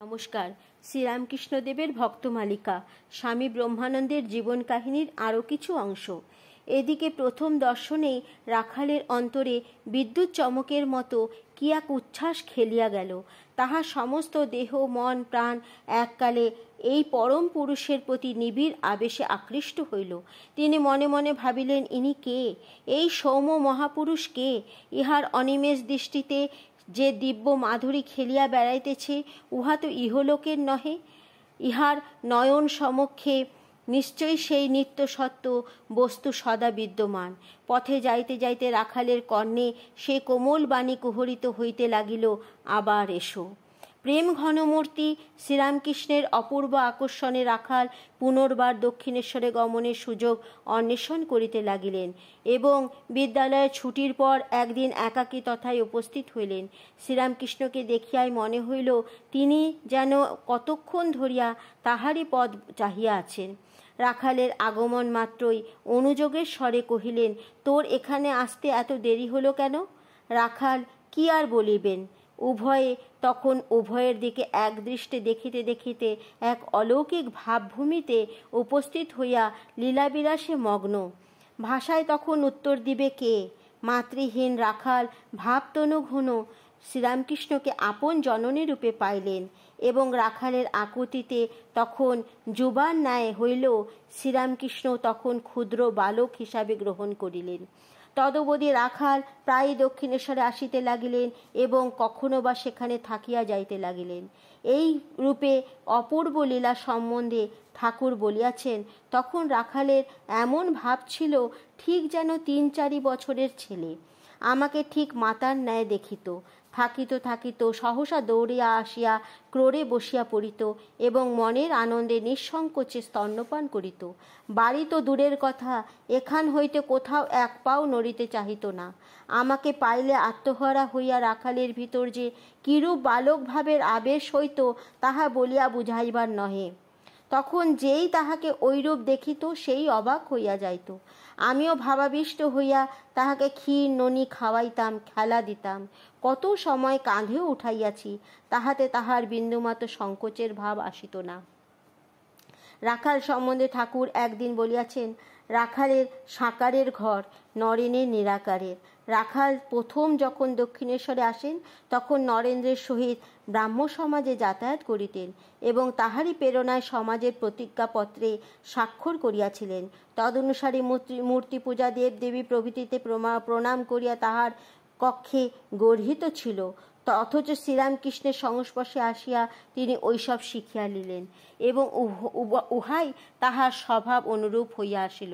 নমস্কার। শ্রীরামকৃষ্ণদেবের ভক্তমালিকা স্বামী ব্রহ্মানন্দের জীবন কাহিনীর আরও কিছু অংশ। এদিকে প্রথম দর্শনেই রাখালের অন্তরে বিদ্যুৎ চমকের মতো কি এক উচ্ছ্বাস খেলিয়া গেল। তাহার সমস্ত দেহ মন প্রাণ এককালে এই পরম পুরুষের প্রতি নিবিড় আবেশে আকৃষ্ট হইল। তিনি মনে মনে ভাবিলেন, ইনি কে? এই সৌম্য মহাপুরুষ কে? ইহার অনিমেষ দৃষ্টিতে যে দিব্য মাধুরী খেলিয়া বেড়াইতেছে, উহা তো ইহলোকের নহে। ইহার নয়ন সমক্ষে নিশ্চয়ই সেই নিত্য সত্য বস্তু সদা বিদ্যমান। পথে যাইতে যাইতে রাখালের কর্ণে সে কোমল বাণী কুহরিত হইতে লাগিল, আবার এসো। প্রেম ঘনমূর্তি শ্রীরামকৃষ্ণের অপূর্ব আকর্ষণে রাখাল পুনর্বার দক্ষিণেশ্বরে গমনের সুযোগ অন্বেষণ করিতে লাগিলেন এবং বিদ্যালয়ের ছুটির পর একদিন একাকী তথায় উপস্থিত হইলেন। শ্রীরামকৃষ্ণকে দেখিয়াই মনে হইল তিনি যেন কতক্ষণ ধরিয়া তাহারই পদ চাহিয়া আছেন। রাখালের আগমন মাত্রই অনুযোগের স্বরে কহিলেন, তোর এখানে আসতে এত দেরি হলো কেন? রাখাল কি আর বলিবেন। উভয়ে তখন উভয়ের দিকে একদৃষ্টে দেখিতে দেখিতে এক অলৌকিক ভাবভূমিতে উপস্থিত হইয়া লীলাবিলাসে মগ্ন। ভাষায় তখন উত্তর দিবে কে? মাতৃহীন রাখাল ভাবতনু ঘন শ্রীরামকৃষ্ণকে আপন জননী রূপে পাইলেন এবং রাখালের আকুতিতে তখন যুবার ন্যায় হইলেও শ্রীরামকৃষ্ণ তখন ক্ষুদ্র বালক হিসাবে গ্রহণ করিলেন। তদবধি রাখাল প্রায় দক্ষিণেশ্বরে আসিতে লাগিলেন এবং কখনো বা সেখানে থাকিয়া যাইতে লাগিলেন। এই রূপে অপূর্ব লীলা সম্বন্ধে ঠাকুর বলিয়াছেন, তখন রাখালের এমন ভাব ছিল ঠিক যেন 3-4 বছরের ছেলে। আমাকে ঠিক মাতার ন্যায় দেখিত। থাকিত থাকিত সহসা দৌড়িয়া আসিয়া ক্রোড়ে বসিয়া পড়িত এবং মনের আনন্দে নিঃসংকোচে স্তন্যপান করিত। বাড়ি তো দূরের কথা, এখান হইতে কোথাও এক পাও নড়িতে চাহিত না। আমাকে পাইলে আত্মহারা হইয়া রাখালের ভিতর যে কিরূপ বালক ভাবের আবেশ হইত তাহা বলিয়া বুঝাইবার নহে। তখন যেই তাহাকে ঐরূপ দেখিত সেই অবাক হইয়া যাইত। আমিও ভাবাবিষ্ট হইয়া তাহাকে ক্ষীর ননি খাওয়াইতাম, খেলা দিতাম। কত সময় কাঁধেও উঠাইয়াছি, তাহাতে তাহার বিন্দুমাত্র সংকোচের ভাব আসিত না। রাখাল সম্বন্ধে ঠাকুর একদিন বলিয়াছেন, রাখালের সাকারের ঘর, নরেনের নিরাকারের। রাখাল প্রথম যখন দক্ষিণেশ্বরে আসেন তখন নরেন্দ্রের সহিত ব্রাহ্ম সমাজে যাতায়াত করিতেন এবং তাহারই প্রেরণায় সমাজের প্রতিজ্ঞাপত্রে স্বাক্ষর করিয়াছিলেন। তদনুসারে মূর্তি পূজা দেবদেবী প্রভৃতিতে প্রণাম করিয়া তাহার কক্ষে গর্হিত ছিল। অথচ শ্রীরামকৃষ্ণের সংস্পর্শে আসিয়া তিনি ওইসব শিখিয়া নিলেন এবং উহাই তাহার স্বভাব অনুরূপ হইয়া আসিল।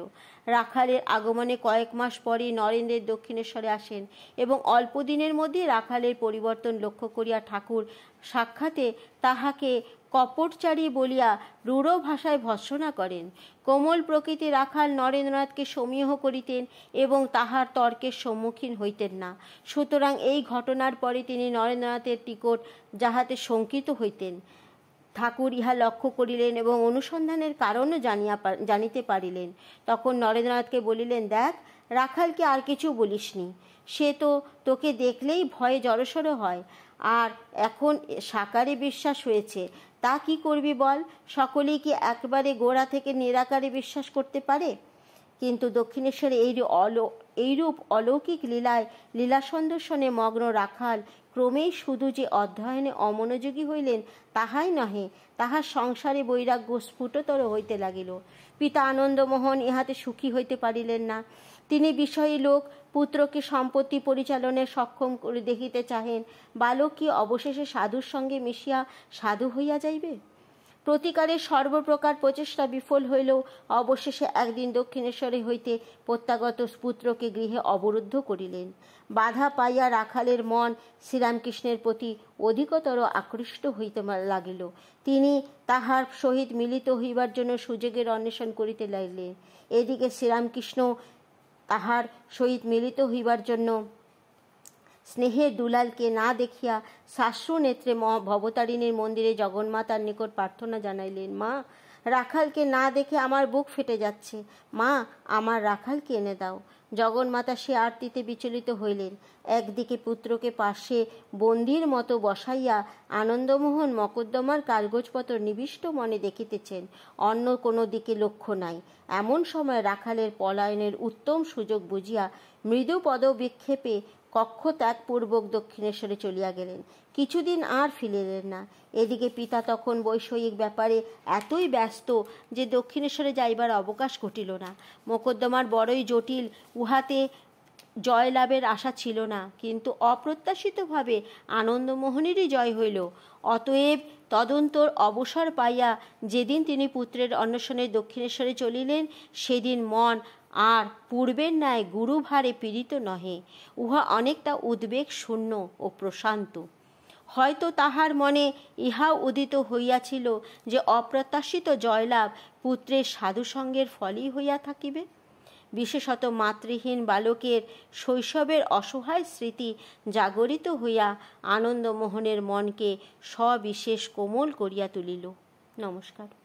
রাখালের আগমনে কয়েক মাস পরে নরেন্দ্রের দক্ষিণেশ্বরে আসেন এবং অল্প দিনের মধ্যে রাখালের পরিবর্তন লক্ষ্য করিয়া ঠাকুর সাক্ষাতে তাহাকে কপটচারী বলিয়া রূঢ় ভাষায় ভর্ৎসনা করেন। কোমল প্রকৃতি রাখাল নরেন্দ্রনাথকে সমীহ করিতেন এবং তাহার তর্কের সম্মুখীন হইতেন না। সুতরাং এই ঘটনার পরে তিনি নরেন্দ্রনাথের নিকট যাহাতে শঙ্কিত হইতেন, ঠাকুর ইহা লক্ষ্য করিলেন এবং অনুসন্ধানের কারণও জানিতে পারিলেন। তখন নরেন্দ্রনাথকে বলিলেন, দেখ, রাখালকে আর কিছু বলিসনি, সে তো তোকে দেখলেই ভয়ে জড়সড় হয়, আর এখন সাকারে বিশ্বাস হয়েছে, তা কি করবি বল? সকলেই কি একবারে গোড়া থেকে নিরাকারে বিশ্বাস করতে পারে? কিন্তু দক্ষিণেশ্বরে এইরূপ অলৌকিক লীলা সন্দর্শনে মগ্ন রাখাল ক্রমেই শুধু যে অধ্যয়নে অমনোযোগী হইলেন তাহাই নহে, তাহার সংসারে বৈরাগ্য স্ফুটতর হইতে লাগিল। পিতা আনন্দমোহন ইহাতে সুখী হইতে পারিলেন না। তিনি বিষয়ী লোক, পুত্রকে সম্পত্তি পরিচালনায় সক্ষম করে দেখিতে চাহেন। বালক কি অবশেষে সাধুর সঙ্গে মিশিয়া সাধু হইয়া যাইবে? প্রতিকারের সর্বপ্রকার প্রচেষ্টা বিফল হইলেও অবশেষে একদিন দক্ষিণেশ্বরে হইতে প্রত্যাগত পুত্রকে গৃহে অবরুদ্ধ করিলেন। বাধা পাইয়া রাখালের মন শ্রীরামকৃষ্ণের প্রতি অধিকতর আকৃষ্ট হইতে লাগিল। তিনি তাহার সহিত মিলিত হইবার জন্য সুযোগের অন্বেষণ করিতে লাগিলেন। এদিকে শ্রীরামকৃষ্ণ তাহার সহিত মিলিত হইবার জন্য স্নেহের দুলালকে না দেখিয়া শাশ্রু নেত্রে ভবতারিণীর মন্দিরে জগন্মাতার নিকট প্রার্থনা জানাইলেন, মা, রাখালকে না দেখে আমার বুক ফেটে যাচ্ছে। মা, আমার রাখালকে এনে দাও। জগন্মাতা সে আরতিতে বিচলিত হইলেন। একদিকে পুত্রকে পাশে বন্দির মতো বসাইয়া আনন্দমোহন মকদ্দমার কাগজপত্র নিবিষ্ট মনে দেখিতেছেন, অন্য কোনো দিকে লক্ষ্য নাই। এমন সময় রাখালের পলায়নের উত্তম সুযোগ বুঝিয়া মৃদু পদবিক্ষেপে কক্ষ ত্যাগপূর্বক দক্ষিণেশ্বরে চলিয়া গেলেন। কিছুদিন আর ফিরিলেন না। এদিকে পিতা তখন বৈষয়িক ব্যাপারে এতই ব্যস্ত যে দক্ষিণেশ্বরে যাইবার অবকাশ ঘটিল না। মোকদ্দমার বড়ই জটিল, উহাতে জয়লাভের আশা ছিল না, কিন্তু অপ্রত্যাশিতভাবে আনন্দমোহনেরই জয় হইল। অতএব তদন্তর অবসর পাইয়া যেদিন তিনি পুত্রের অন্বেষণে দক্ষিণেশ্বরে চলিলেন, সেদিন মন আর পূর্বের ন্যায় গুরুভারে পীড়িত নহে। উহা অনেকটা উদ্বেগ শূন্য ও প্রশান্ত। হয়তো তাহার মনে ইহাও উদিত হইয়াছিল যে অপ্রত্যাশিত জয়লাভ পুত্রের সাধুসঙ্গের ফলই হইয়া থাকিবে। বিশেষত মাতৃহীন বালকের শৈশবের অসহায় স্মৃতি জাগরিত হইয়া আনন্দমোহনের মনকে সবিশেষ কোমল করিয়া তুলিল। নমস্কার।